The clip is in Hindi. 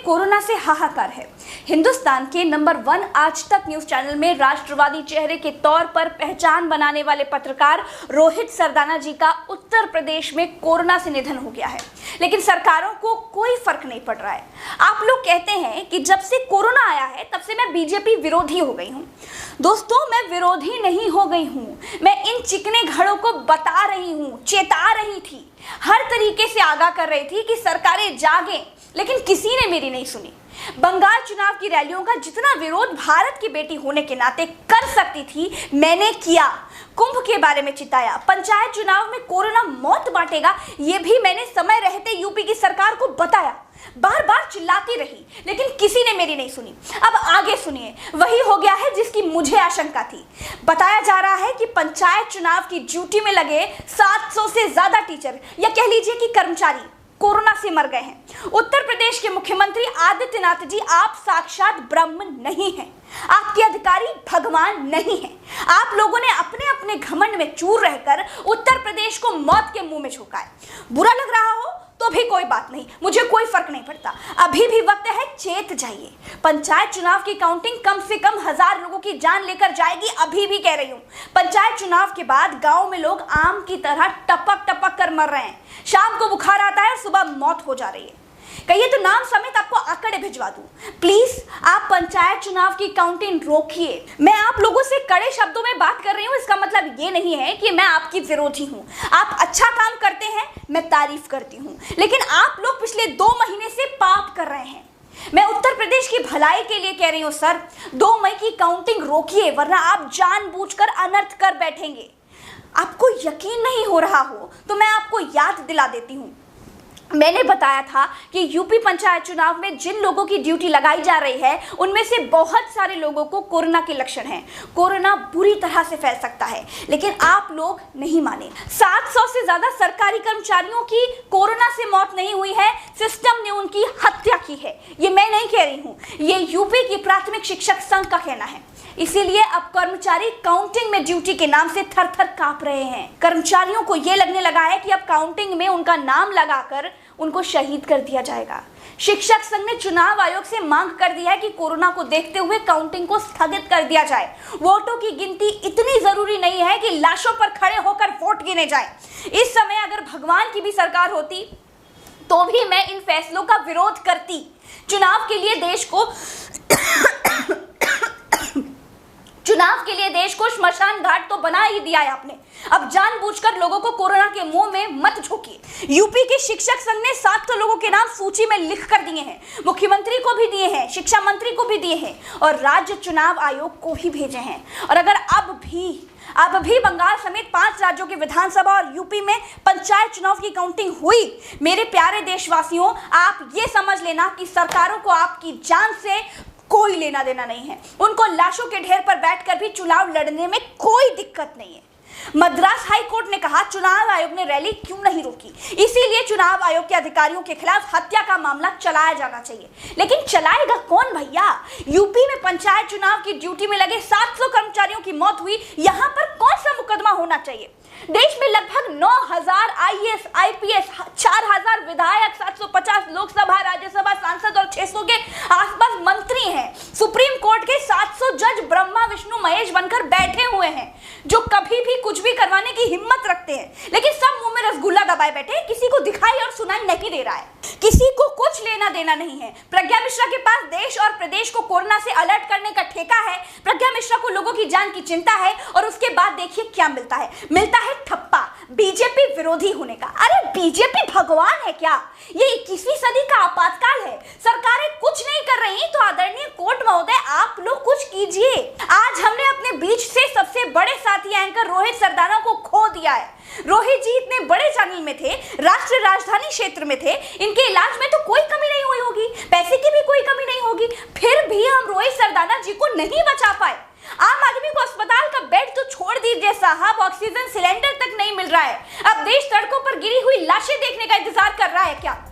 कोरोना से हाहाकार है। हिंदुस्तान के नंबर 1 आज तक न्यूज चैनल में राष्ट्रवादी चेहरे के तौर पर पहचान बनाने वाले पत्रकार रोहित सरदाना जी का उत्तर प्रदेश में कोरोना से निधन हो गया है, लेकिन सरकारों को कोई फर्क नहीं पड़ रहा है। आप लोग कहते हैं कि जब से कोरोना आया है तब से मैं बीजेपी विरोधी हो गई हूँ। दोस्तों, मैं विरोधी नहीं हो गई हूँ, मैं इन चिकने घड़ों को बता रही हूँ, चेता रही थी, हर तरीके से आगाह कर रही थी कि सरकारें जागें, लेकिन किसी ने मेरी नहीं सुनी। बंगाल चुनाव की रैलियों का जितना विरोध भारत की बेटी होने के नाते कर सकती थी मैंने किया। कुंभ के बारे में चिताया, पंचायत चुनाव में कोरोना मौत बांटेगा ये भी मैंने समय रहते यूपी की सरकार को बताया। बार बार चिल्लाती रही, लेकिन किसी ने मेरी नहीं सुनी। अब आगे सुनिए, वही हो गया है जिसकी मुझे आशंका थी। बताया जा रहा है कि पंचायत चुनाव की ड्यूटी में लगे 700 से ज्यादा टीचर या कह लीजिए कि कर्मचारी कोरोना से मर गए हैं। उत्तर प्रदेश के मुख्यमंत्री आदित्यनाथ जी, आप साक्षात ब्रह्म नहीं हैं, आपके अधिकारी भगवान नहीं हैं। आप लोगों ने अपने अपने घमंड में चूर रहकर उत्तर प्रदेश को मौत के मुंह में झोंका है। बुरा लग रहा हो तो भी कोई बात नहीं, मुझे कोई फर्क नहीं पड़ता। अभी भी वक्त है, चेत जाइए। पंचायत चुनाव की काउंटिंग कम से कम 1000 लोगों की जान लेकर जाएगी, अभी भी कह रही हूँ। पंचायत चुनाव के बाद गांव में लोग आम की तरह टपक टपक कर मर रहे हैं। शाम को बुखार आता है, सुबह मौत हो जा रही है। कहिए तो नाम समेत आपको आंकड़े भिजवा दूं। प्लीज आप पंचायत चुनाव की काउंटिंग रोकिए। मैं आप लोगों से कड़े शब्दों में बात कर रही हूं, इसका मतलब ये नहीं है कि मैं आपकी विरोधी हूं। आप अच्छा काम करते हैं, मैं तारीफ करती हूं, लेकिन आप लोग पिछले 2 महीने से पाप कर रहे हैं। मैं उत्तर प्रदेश की भलाई के लिए कह रही हूं सर, 2 मई की काउंटिंग रोकिए, वरना आप जानबूझकर अनर्थ कर बैठेंगे। आपको यकीन नहीं हो रहा हो तो मैं आपको याद दिला देती हूं। मैंने बताया था कि यूपी पंचायत चुनाव में जिन लोगों की ड्यूटी लगाई जा रही है उनमें से बहुत सारे लोगों को कोरोना के लक्षण हैं। कोरोना बुरी तरह से फैल सकता है, लेकिन आप लोग नहीं माने। 700 से ज्यादा सरकारी कर्मचारियों की कोरोना से मौत नहीं हुई है, सिस्टम ने उनकी हत्या की है। ये मैं नहीं कह रही हूँ, ये यूपी की प्राथमिक शिक्षक संघ का कहना है। इसीलिए अब कर्मचारी काउंटिंग में ड्यूटी के नाम से थर-थर कांप रहे हैं। कर्मचारियों को यह लगने लगा है कि अब काउंटिंग में उनका नाम लगाकर उनको शहीद कर दिया जाएगा। शिक्षक संघ ने चुनाव आयोग से मांग कर दी है कि कोरोना को देखते हुए काउंटिंग को स्थगित कर दिया जाए। वोटों की गिनती इतनी जरूरी नहीं है कि लाशों पर खड़े होकर वोट गिने जाए। इस समय अगर भगवान की भी सरकार होती तो भी मैं इन फैसलों का विरोध करती। चुनाव के लिए देश को श्मशान घाट तो बना ही दिया है आपने। अब जानबूझकर लोगों को कोरोना के मुंह में मत झोंकिए। यूपी के शिक्षक संघ ने 700 लोगों के नाम सूची में लिख कर दिए हैं, मुख्यमंत्री को भी दिए हैं, शिक्षा मंत्री को भी दिए हैं और राज्य चुनाव आयोग को भी भेजे हैं। और अगर अब भी बंगाल समेत 5 राज्यों की विधानसभा और यूपी में पंचायत चुनाव की काउंटिंग हुई, मेरे प्यारे देशवासियों, आप ये समझ लेना कि सरकारों को आपकी जान से कोई लेना देना नहीं है। उनको लाशों के ढेर पर बैठकर भी चुनाव लड़ने में कोई दिक्कत नहीं है। मद्रास हाई कोर्ट ने कहा चुनाव आयोग ने रैली क्यों नहीं रोकी, इसीलिए चुनाव आयोग के अधिकारियों के खिलाफ हत्या का मामला चलाया जाना चाहिए। लेकिन चलाएगा कौन भैया? यूपी में पंचायत चुनाव की ड्यूटी में लगे 700 कर्मचारियों की मौत हुई, यहाँ पर कौन सा मुकदमा होना चाहिए? देश में लगभग 9000 आईएएस, आईपीएस, 4000 विधायक, 750 लोकसभा राज्यसभा सांसद और 600 के आसपास मंत्री हैं। सुप्रीम कोर्ट के 700 जज ब्रह्मा विष्णु महेश बनकर बैठे हुए हैं, जो कभी भी कुछ भी करवाने की हिम्मत रखते हैं, लेकिन सब मुंह में रसगुल्ला दबाए बैठे, किसी को दिखाई और सुनाई नहीं दे रहा है, किसी को कुछ लेना देना नहीं है। प्रज्ञा मिश्रा के पास देश और प्रदेश को कोरोना से अलर्ट करने का ठेका है। प्रज्ञा मिश्रा को लोगों की जान की चिंता है और उसके बाद देखिए क्या मिलता है ठप्पा बीजेपी विरोधी होने का। अरे बीजेपी भगवान है क्या? ये 21वीं सदी का आपातकाल है, सरकारें कुछ नहीं कर रही तो आदरणीय कोर्ट महोदय आप लोग कुछ कीजिए। आज हमने अपने बीच से सबसे बड़े साथी एंकर रोहित सरदाना को खो दिया है। रोहित जी इतने बड़े चैनल में थे, राष्ट्रीय राजधानी क्षेत्र में थे, इनके इलाज में तो कोई कमी नहीं हुई होगी, पैसे की भी कोई कमी नहीं होगी, फिर भी हम रोहित सरदाना जी को नहीं बचा पाए। आम आदमी को अस्पताल का बेड तो छोड़ दीजिए साहब, ऑक्सीजन सिलेंडर तक नहीं मिल रहा है। अब देश सड़कों पर गिरी हुई लाशें देखने का इंतजार कर रहा है क्या?